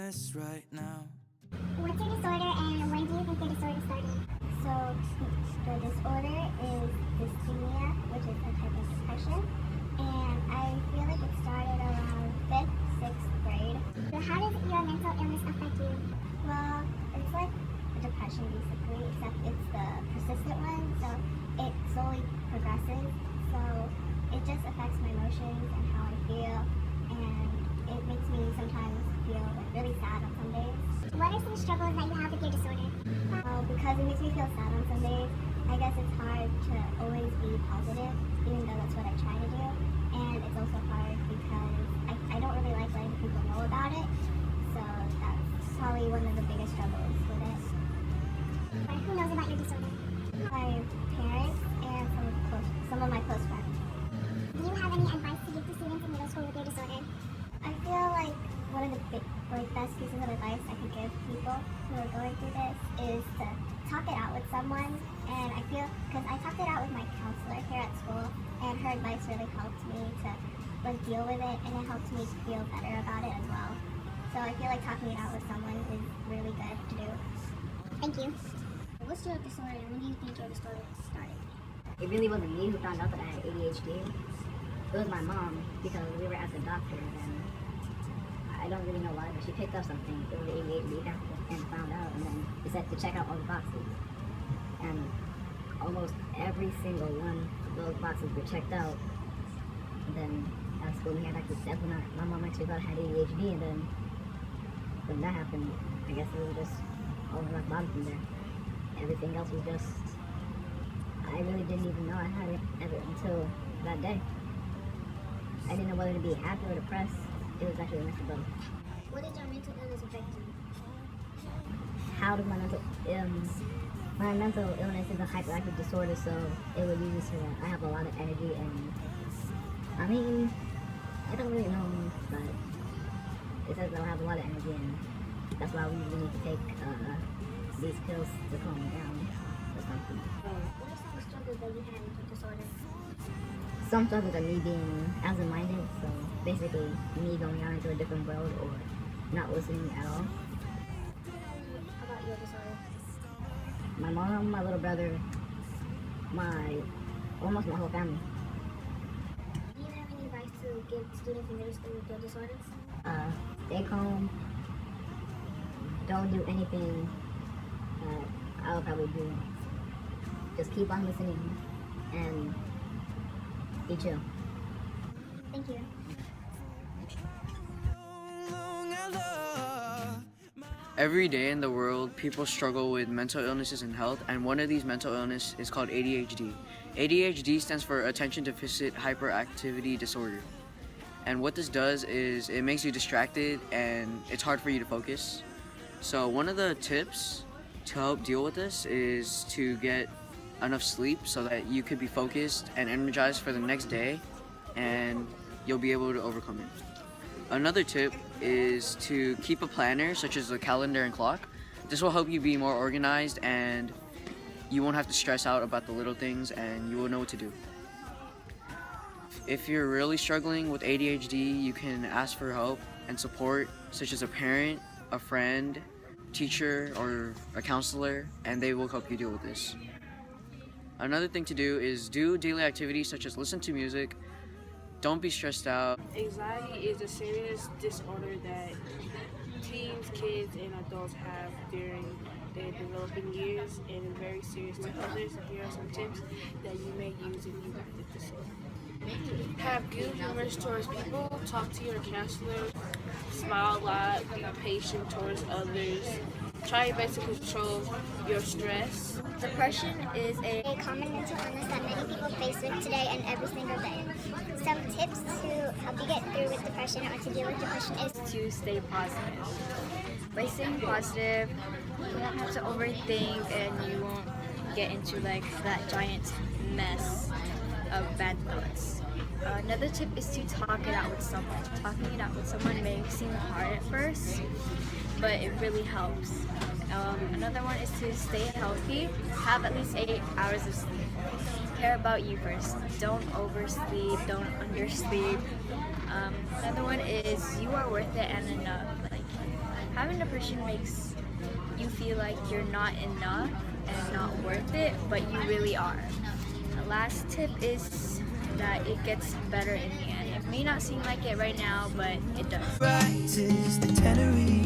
mess right now. What's your disorder and when do you think your disorder started? So the disorder is dysthymia, which is a type of depression, and I feel like it started around 5th, 6th grade. So how does your mental illness affect you? Well, it's like a depression basically, except it's the persistent one, so it slowly progresses. So it just affects my emotions and how I feel, and it makes me sometimes feel like really sad on some days. What are some struggles that you have with your disorder? Because it makes me feel sad on some days, I guess it's hard to always be positive, even though that's what I try to do. And it's also hard because I don't really like letting people know about it. So that's probably one of the biggest struggles with it. Who knows about your disorder? My parents and some of my close friends. Do you have any advice to give to students in middle school with your disorder? I feel like one of the best pieces of advice I could give people who are going through this is to talk it out with someone. And I feel, because I talked it out with my counselor here at school, and her advice really helped me to deal with it, and it helped me feel better about it as well. So I feel like talking it out with someone is really good to do. Thank you. What's your disorder and when do you think your disorder started? It really wasn't me who found out that I had ADHD. It was my mom, because we were at the doctor and I don't really know why, but she picked up something. It was ADHD and found out, and then it said to check out all the boxes. And almost every single one of those boxes were checked out. And then at school we had that's when my mom actually thought I had ADHD, and then when that happened, I guess it was just all the rock bottom from there. Everything else was just, I really didn't even know I had it ever until that day. I didn't know whether to be happy or depressed. It was actually a mix of both. What does your mental illness affect you? How does my mental illness is a hyperactive disorder, so it would usually say that I have a lot of energy, and I mean, I don't really know, but it says that I have a lot of energy, and that's why we usually need to take these pills to calm me down or something. What are some of the struggles that you had with your disorder? Some struggles are me being absent-minded, so basically me going out into a different world or not listening at all. About your disorder? My mom, my little brother, almost my whole family. Do you have any advice to give students in middle school with your disorders? Stay calm. Don't do anything that I would probably do. Just keep on listening and be chill. Thank you. Every day in the world, people struggle with mental illnesses and health, and one of these mental illnesses is called ADHD. ADHD stands for Attention Deficit Hyperactivity Disorder. And what this does is it makes you distracted and it's hard for you to focus. So one of the tips to help deal with this is to get enough sleep so that you could be focused and energized for the next day, and you'll be able to overcome it. Another tip is to keep a planner, such as a calendar and clock. This will help you be more organized, and you won't have to stress out about the little things, and you will know what to do. If you're really struggling with ADHD, you can ask for help and support, such as a parent, a friend, teacher, or a counselor, and they will help you deal with this. Another thing to do is do daily activities such as listen to music. Don't be stressed out. Anxiety is a serious disorder that teens, kids, and adults have during their developing years, and is very serious to others. Here are some tips that you may use if you have the disorder. Have good humor towards people, talk to your counselor, smile a lot, be patient towards others, try your best to control your stress. Depression is a common mental illness that many people face with today and every single day. Some tips to help you get through with depression or to deal with depression is to stay positive. By staying positive, you won't have to overthink and you won't get into like that giant mess of bad thoughts. Another tip is to talk it out with someone. Talking it out with someone may seem hard at first, but it really helps. Another one is to stay healthy. Have at least 8 hours of sleep. Care about you first. Don't oversleep. Don't undersleep. Another one is you are worth it and enough. Like, having depression makes you feel like you're not enough and not worth it, but you really are. The last tip is that it gets better in the end. It may not seem like it right now, but it does. Rises the Tenerife.